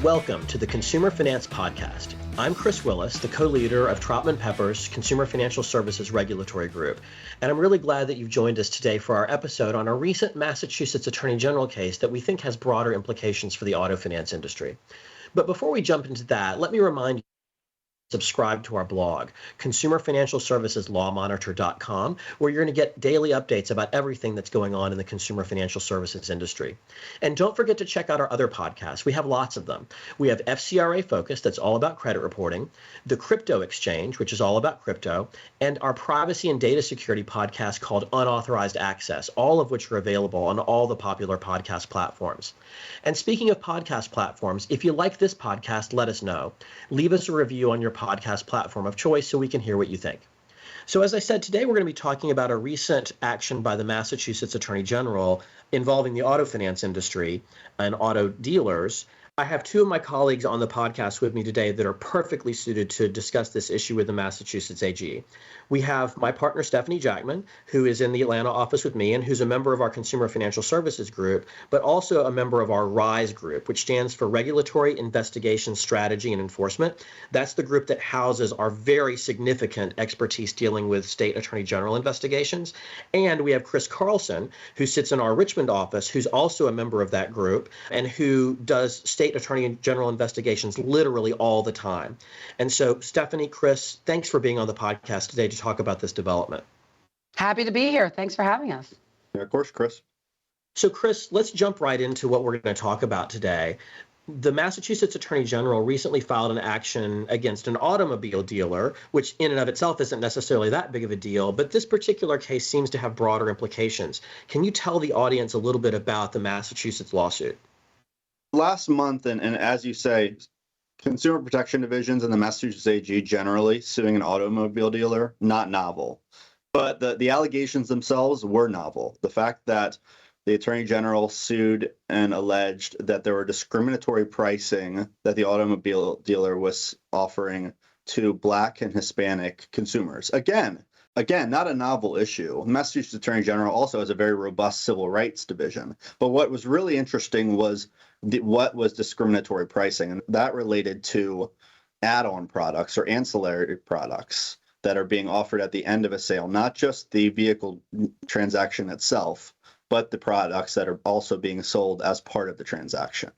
Welcome to the Consumer Finance Podcast. I'm Chris Willis, the co-leader of Trotman Pepper's Consumer Financial Services Regulatory Group, and I'm really glad that you've joined us today for our episode on a recent Massachusetts Attorney General case that we think has broader implications for the auto finance industry. But before we jump into that, let me remind you to subscribe to our blog, consumerfinancialserviceslawmonitor.com, where you're going to get daily updates about everything that's going on in the consumer financial services industry. And don't forget to check out our other podcasts. We have lots of them. We have FCRA Focus, that's all about credit reporting, the Crypto Exchange, which is all about crypto, and our privacy and data security podcast called Unauthorized Access, all of which are available on all the popular podcast platforms. And speaking of podcast platforms, if you like this podcast, let us know. Leave us a review on your podcast platform of choice so we can hear what you think. So as I said, today we're going to be talking about a recent action by the Massachusetts Attorney General involving the auto finance industry and auto dealers. I have two of my colleagues on the podcast with me today that are perfectly suited to discuss this issue with the Massachusetts AG. We have my partner, Stefanie Jackman, who is in the Atlanta office with me and who's a member of our Consumer Financial Services Group, but also a member of our RISE group, which stands for Regulatory Investigation Strategy and Enforcement. That's the group that houses our very significant expertise dealing with state attorney general investigations. And we have Chris Carlson, who sits in our Richmond office, who's also a member of that group and who does state attorney general investigations literally all the time. And so, Stefanie, Chris, thanks for being on the podcast today to talk about this development. Happy to be here. Thanks for having us. Yeah, of course, Chris. So, Chris, let's jump right into what we're going to talk about today. The Massachusetts Attorney General recently filed an action against an automobile dealer, which in and of itself isn't necessarily that big of a deal, but this particular case seems to have broader implications. Can you tell the audience a little bit about the Massachusetts lawsuit? Last month, and as you say, consumer protection divisions and the Massachusetts AG generally suing an automobile dealer, not novel. But the allegations themselves were novel. The fact that the Attorney General sued and alleged that there were discriminatory pricing that the automobile dealer was offering to Black and Hispanic consumers. Again, not a novel issue. The Massachusetts Attorney General also has a very robust civil rights division. But what was really interesting was what was discriminatory pricing, and that related to add-on products or ancillary products that are being offered at the end of a sale, not just the vehicle transaction itself, but the products that are also being sold as part of the transaction.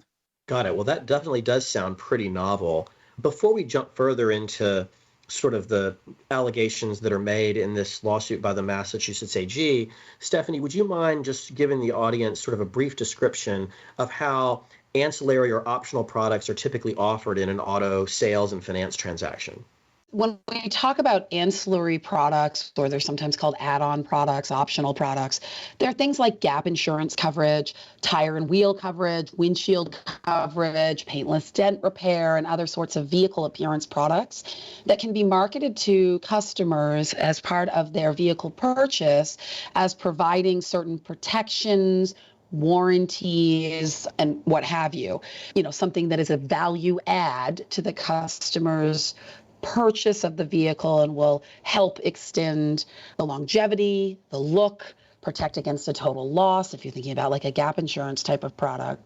Got it. Well, that definitely does sound pretty novel. Before we jump further into sort of the allegations that are made in this lawsuit by the Massachusetts AG, Stefanie, would you mind just giving the audience sort of a brief description of how ancillary or optional products are typically offered in an auto sales and finance transaction? When we talk about ancillary products, or they're sometimes called add-on products, optional products, there are things like gap insurance coverage, tire and wheel coverage, windshield coverage, paintless dent repair, and other sorts of vehicle appearance products that can be marketed to customers as part of their vehicle purchase as providing certain protections, warranties, and what have you. Something that is a value add to the customer's purchase of the vehicle and will help extend the longevity, the look, protect against a total loss, if you're thinking about like a gap insurance type of product.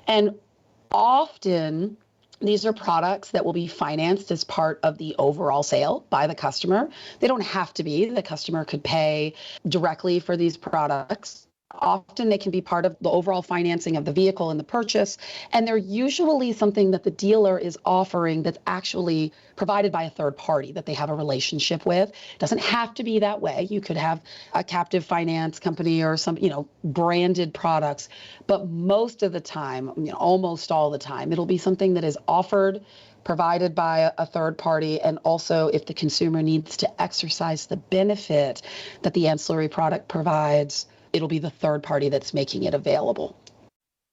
And often these are products that will be financed as part of the overall sale by the customer. They don't have to be. The customer could pay directly for these products. Often they can be part of the overall financing of the vehicle and the purchase, and they're usually something that the dealer is offering that's actually provided by a third party that they have a relationship with. It doesn't have to be that way. You could have a captive finance company or some, branded products, but most of the time, almost all the time, it'll be something that is offered, provided by a third party, and also if the consumer needs to exercise the benefit that the ancillary product provides, it'll be the third party that's making it available.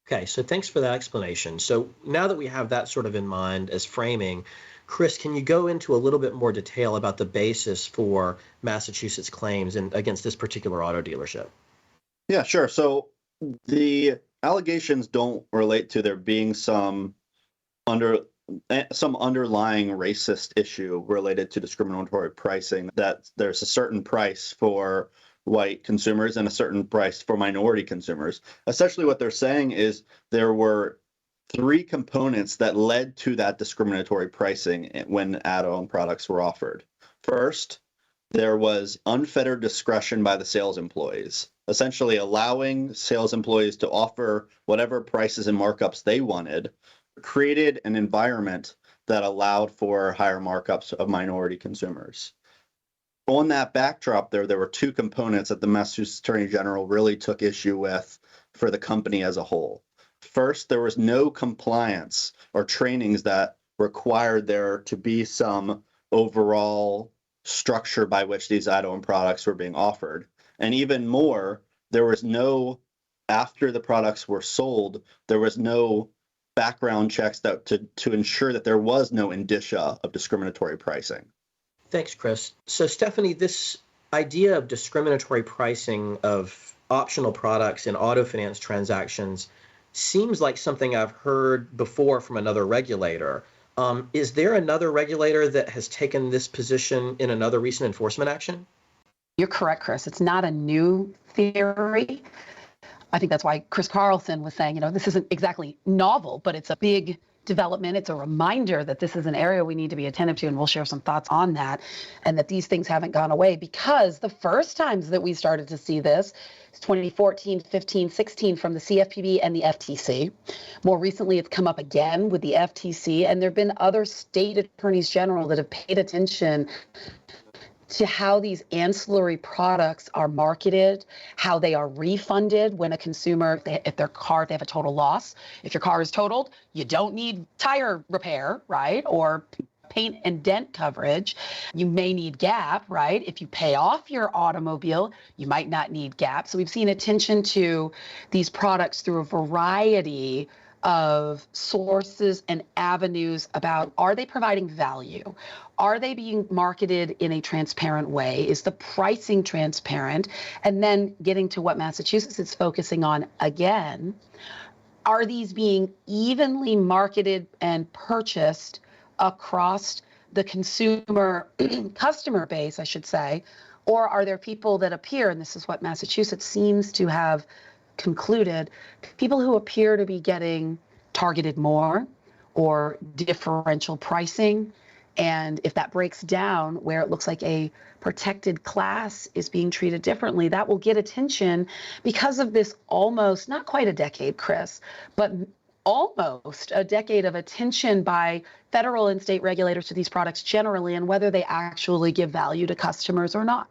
Okay, so thanks for that explanation. So now that we have that sort of in mind as framing, Chris, can you go into a little bit more detail about the basis for Massachusetts claims against this particular auto dealership? Yeah, sure. So the allegations don't relate to there being some underlying racist issue related to discriminatory pricing, that there's a certain price for white consumers and a certain price for minority consumers. Essentially, what they're saying is there were three components that led to that discriminatory pricing when add-on products were offered. First, there was unfettered discretion by the sales employees, essentially allowing sales employees to offer whatever prices and markups they wanted, created an environment that allowed for higher markups of minority consumers. On that backdrop, there were two components that the Massachusetts Attorney General really took issue with for the company as a whole. First, there was no compliance or trainings that required there to be some overall structure by which these add-on products were being offered. And even more, there was no, after the products were sold, there was no background checks that to ensure that there was no indicia of discriminatory pricing. Thanks, Chris. So, Stefanie, this idea of discriminatory pricing of optional products in auto finance transactions seems like something I've heard before from another regulator. Is there another regulator that has taken this position in another recent enforcement action? You're correct, Chris. It's not a new theory. I think that's why Chris Carlson was saying, this isn't exactly novel, but it's a big development. It's a reminder that this is an area we need to be attentive to, and we'll share some thoughts on that, and that these things haven't gone away, because the first times that we started to see this, 2014, 15, 16 from the CFPB and the FTC. More recently, it's come up again with the FTC, and there have been other state attorneys general that have paid attention to how these ancillary products are marketed, how they are refunded when a consumer, if they have a total loss. If your car is totaled, you don't need tire repair, right? Or paint and dent coverage. You may need GAP, right? If you pay off your automobile, you might not need GAP. So we've seen attention to these products through a variety of sources and avenues about, are they providing value? Are they being marketed in a transparent way? Is the pricing transparent? And then getting to what Massachusetts is focusing on again, are these being evenly marketed and purchased across the consumer customer base, I should say, or are there people that appear, and this is what Massachusetts seems to have concluded, people who appear to be getting targeted more or differential pricing? And if that breaks down where it looks like a protected class is being treated differently, that will get attention because of this almost, not quite a decade, Chris, but almost a decade of attention by federal and state regulators to these products generally, and whether they actually give value to customers or not.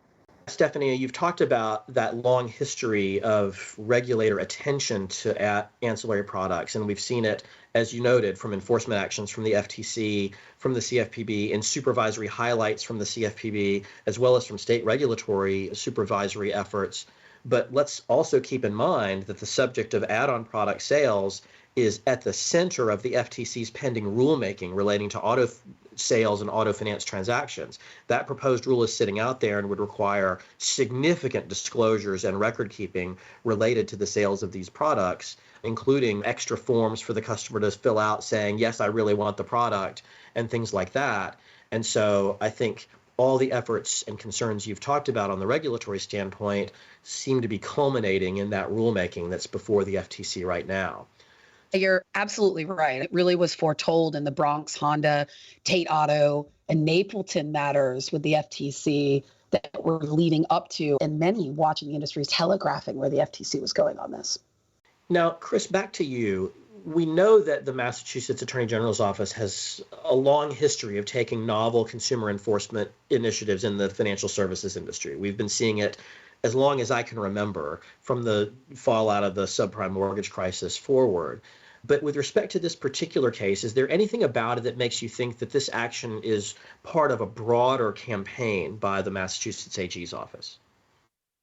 Stefanie, you've talked about that long history of regulator attention to ancillary products, and we've seen it, as you noted, from enforcement actions from the FTC, from the CFPB, and supervisory highlights from the CFPB, as well as from state regulatory supervisory efforts. But let's also keep in mind that the subject of add-on product sales is at the center of the FTC's pending rulemaking relating to auto sales and auto finance transactions. That proposed rule is sitting out there and would require significant disclosures and record keeping related to the sales of these products, including extra forms for the customer to fill out saying, yes, I really want the product, and things like that. And so I think all the efforts and concerns you've talked about on the regulatory standpoint seem to be culminating in that rulemaking that's before the FTC right now. You're absolutely right. It really was foretold in the Bronx, Honda, Tate Auto, and Napleton matters with the FTC that we're leading up to, and many watching the industry is telegraphing where the FTC was going on this. Now, Chris, back to you. We know that the Massachusetts Attorney General's office has a long history of taking novel consumer enforcement initiatives in the financial services industry. We've been seeing it as long as I can remember, from the fallout of the subprime mortgage crisis forward. But with respect to this particular case, is there anything about it that makes you think that this action is part of a broader campaign by the Massachusetts AG's office?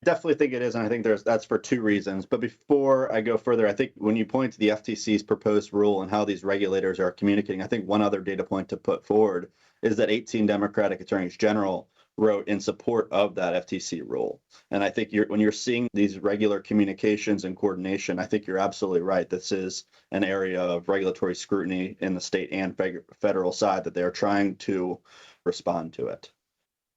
I definitely think it is, and I think that's for two reasons. But before I go further, I think when you point to the FTC's proposed rule and how these regulators are communicating, I think one other data point to put forward is that 18 Democratic attorneys general wrote in support of that FTC rule. And I think when you're seeing these regular communications and coordination, I think you're absolutely right. This is an area of regulatory scrutiny in the state and federal side that they're trying to respond to it.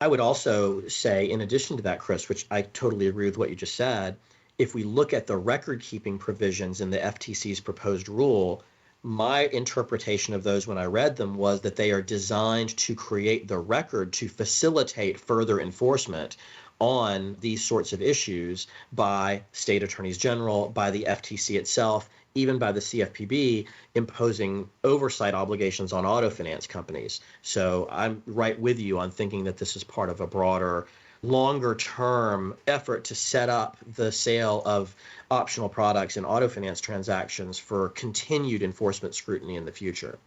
I would also say, in addition to that, Chris, which I totally agree with what you just said, if we look at the record-keeping provisions in the FTC's proposed rule, my interpretation of those when I read them was that they are designed to create the record to facilitate further enforcement on these sorts of issues by state attorneys general, by the FTC itself, even by the CFPB imposing oversight obligations on auto finance companies. So I'm right with you on thinking that this is part of a broader, longer term effort to set up the sale of optional products in auto finance transactions for continued enforcement scrutiny in the future.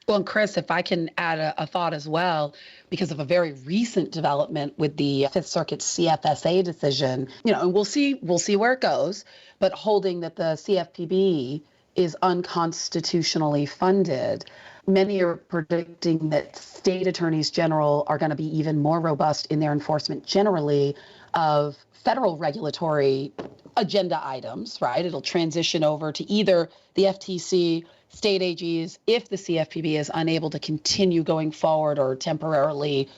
Well, and Chris, if I can add a thought as well, because of a very recent development with the Fifth Circuit CFSA decision, and we'll see where it goes, but holding that the CFPB is unconstitutionally funded. Many are predicting that state attorneys general are going to be even more robust in their enforcement generally of federal regulatory agenda items, right? It'll transition over to either the FTC, state AGs, if the CFPB is unable to continue going forward or temporarily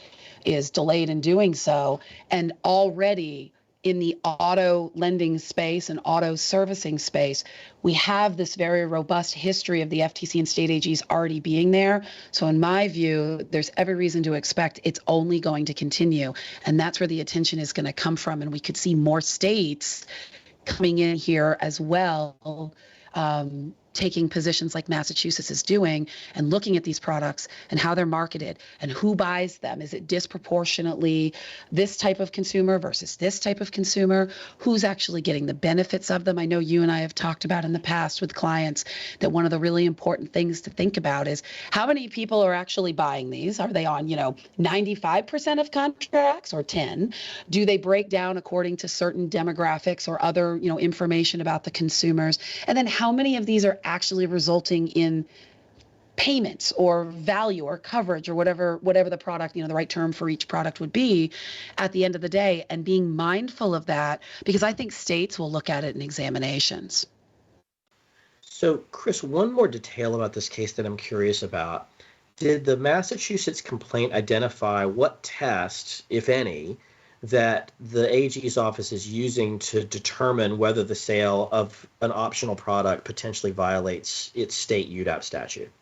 is delayed in doing so. And already in the auto lending space and auto servicing space, we have this very robust history of the FTC and state AGs already being there. So in my view, there's every reason to expect it's only going to continue. And that's where the attention is going to come from. And we could see more states coming in here as well, taking positions like Massachusetts is doing and looking at these products and how they're marketed and who buys them. Is it disproportionately this type of consumer versus this type of consumer? Who's actually getting the benefits of them? I know you and I have talked about in the past with clients that one of the really important things to think about is how many people are actually buying these? Are they on, 95% of contracts or 10? Do they break down according to certain demographics or other, information about the consumers? And then how many of these are actually resulting in payments or value or coverage or whatever the product, the right term for each product would be at the end of the day, and being mindful of that, because I think states will look at it in examinations. So, Chris, one more detail about this case that I'm curious about. Did the Massachusetts complaint identify what tests, if any, that the AG's office is using to determine whether the sale of an optional product potentially violates its state UDAP statute?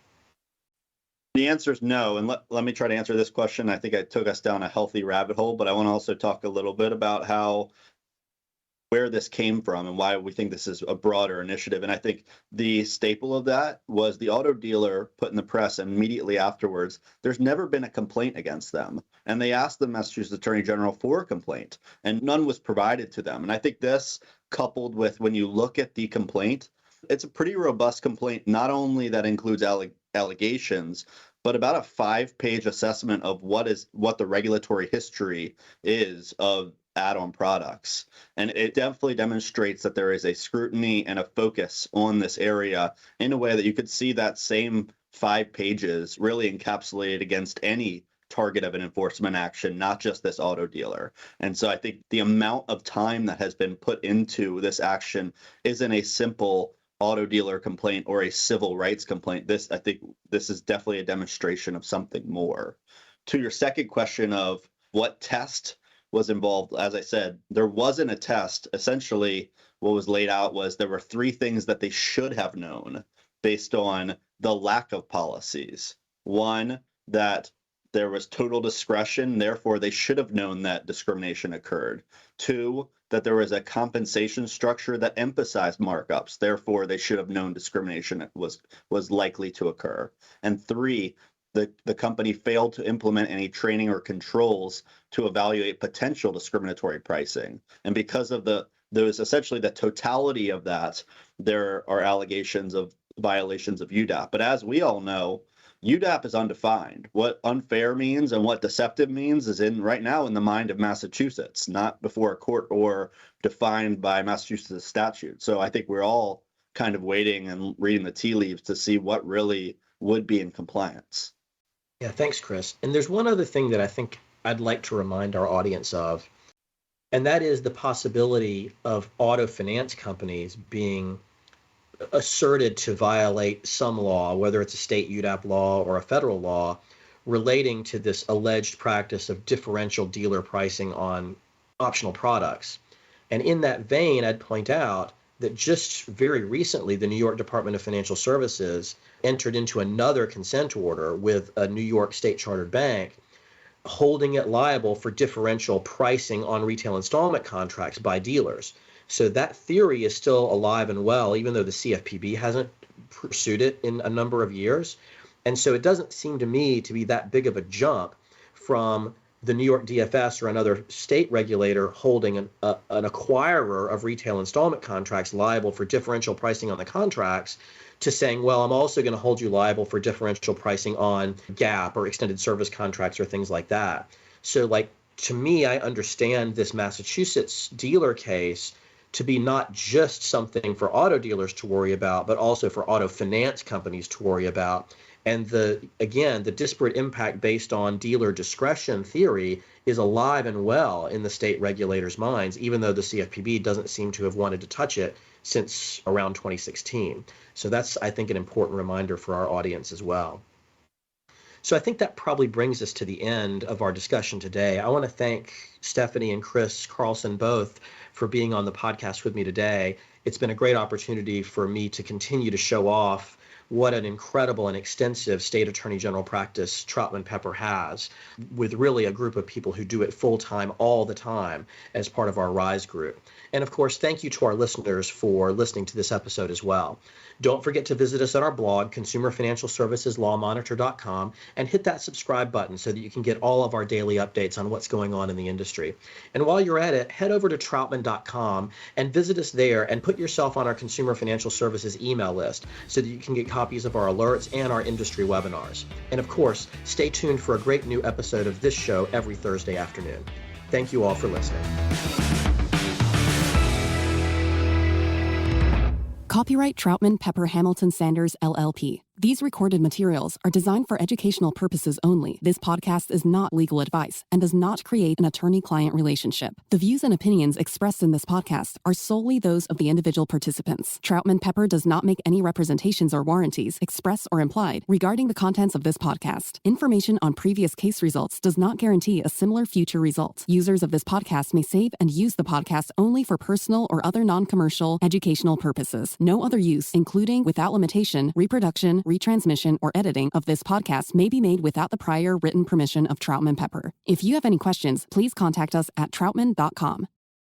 The answer is no. And let me try to answer this question. I think I took us down a healthy rabbit hole, but I want to also talk a little bit about where this came from and why we think this is a broader initiative. And I think the staple of that was the auto dealer put in the press immediately afterwards, there's never been a complaint against them. And they asked the Massachusetts Attorney General for a complaint, and none was provided to them. And I think this, coupled with when you look at the complaint, it's a pretty robust complaint, not only that includes allegations, but about a 5-page assessment of what the regulatory history is of add-on products. And it definitely demonstrates that there is a scrutiny and a focus on this area in a way that you could see that same 5 pages really encapsulated against any target of an enforcement action, not just this auto dealer. And so I think the amount of time that has been put into this action isn't a simple auto dealer complaint or a civil rights complaint. I think this is definitely a demonstration of something more. To your second question of what test was involved, as I said, there wasn't a test. Essentially, what was laid out was there were 3 things that they should have known based on the lack of policies. 1, that there was total discretion, therefore they should have known that discrimination occurred. 2, that there was a compensation structure that emphasized markups, therefore they should have known discrimination was likely to occur. And 3, the company failed to implement any training or controls to evaluate potential discriminatory pricing. And because of those essentially the totality of that, there are allegations of violations of UDAP. But as we all know, UDAP is undefined. What unfair means and what deceptive means is right now in the mind of Massachusetts, not before a court or defined by Massachusetts statute. So I think we're all kind of waiting and reading the tea leaves to see what really would be in compliance. Yeah, thanks, Chris. And there's one other thing that I think I'd like to remind our audience of, and that is the possibility of auto finance companies being asserted to violate some law, whether it's a state UDAP law or a federal law, relating to this alleged practice of differential dealer pricing on optional products. And in that vein, I'd point out that just very recently, the New York Department of Financial Services entered into another consent order with a New York state chartered bank, holding it liable for differential pricing on retail installment contracts by dealers. So that theory is still alive and well, even though the CFPB hasn't pursued it in a number of years. And so it doesn't seem to me to be that big of a jump from the New York DFS or another state regulator holding an acquirer of retail installment contracts liable for differential pricing on the contracts to saying, well, I'm also going to hold you liable for differential pricing on GAP or extended service contracts or things like that. So like, to me, I understand this Massachusetts dealer case to be not just something for auto dealers to worry about, but also for auto finance companies to worry about. And the disparate impact based on dealer discretion theory is alive and well in the state regulators' minds, even though the CFPB doesn't seem to have wanted to touch it since around 2016. So that's, I think, an important reminder for our audience as well. So I think that probably brings us to the end of our discussion today. I want to thank Stefanie and Chris Carlson both for being on the podcast with me today. It's been a great opportunity for me to continue to show off what an incredible and extensive state attorney general practice Troutman Pepper has, with really a group of people who do it full time all the time as part of our RISE group. And of course, thank you to our listeners for listening to this episode as well. Don't forget to visit us at our blog, consumerfinancialserviceslawmonitor.com, and hit that subscribe button so that you can get all of our daily updates on what's going on in the industry. And while you're at it, head over to troutman.com and visit us there and put yourself on our Consumer Financial Services email list so that you can get copies of our alerts and our industry webinars. And of course, stay tuned for a great new episode of this show every Thursday afternoon. Thank you all for listening. Copyright Troutman Pepper Hamilton Sanders, LLP. These recorded materials are designed for educational purposes only. This podcast is not legal advice and does not create an attorney-client relationship. The views and opinions expressed in this podcast are solely those of the individual participants. Troutman Pepper does not make any representations or warranties, express or implied, regarding the contents of this podcast. Information on previous case results does not guarantee a similar future result. Users of this podcast may save and use the podcast only for personal or other non-commercial educational purposes. No other use, including without limitation, reproduction, retransmission, or editing of this podcast may be made without the prior written permission of Troutman Pepper. If you have any questions, please contact us at troutman.com.